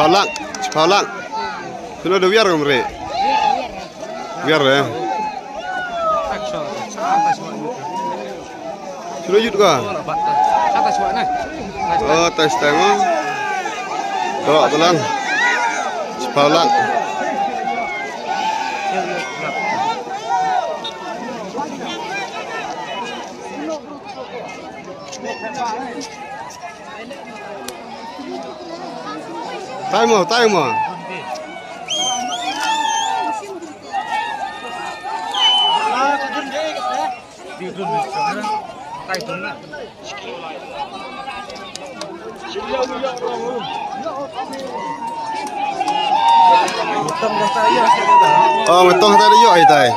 Sepalang. Sudah ada biar kemari. Biar ya. Sudah jut kah? Oh, tes tengok. Dok telan. Sepalang. Tay mo. Oh, metong tadi yuk ai tay.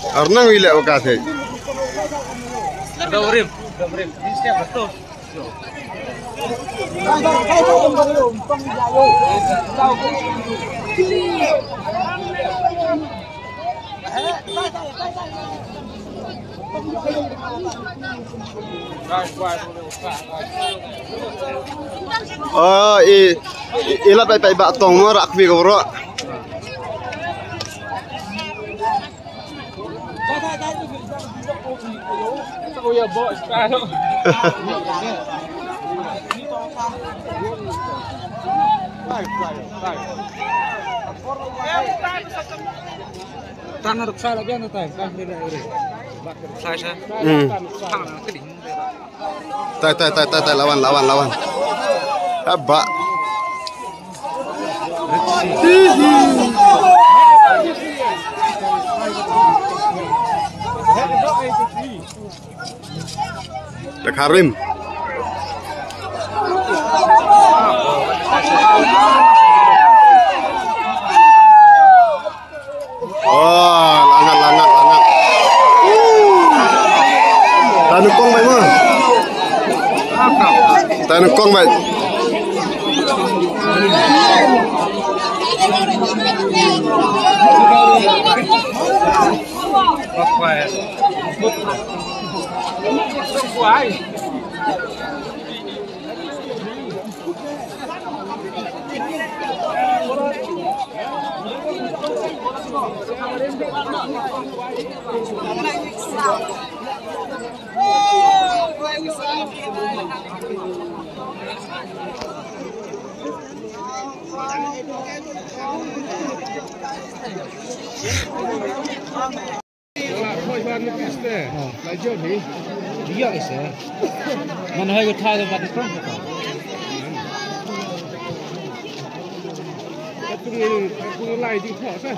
Arnang wilek bekasih. Udah urim. Ini setiap betul. Oh, ilat pai bak tong mo rak fi ko ro. Oh ya, bos. Tanah ruksa lagi anu tay, kan dia ure. Saya. Tai lawan. Abak. Tek Harim. Oh, langat. Tanukong baik mah. Tanukong baik. Dia isa. Mana hay uthai ke batis pun. Aku lai di thos ah.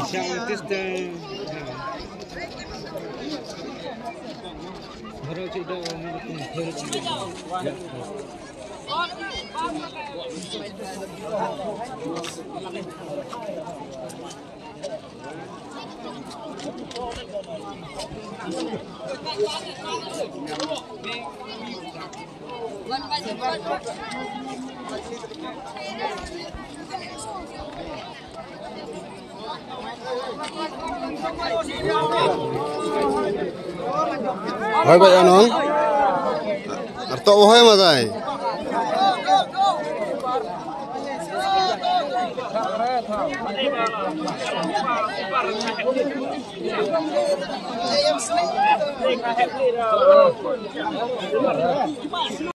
Siang tes baru tidak Hai Pak Yanong. Arto ohai mazai.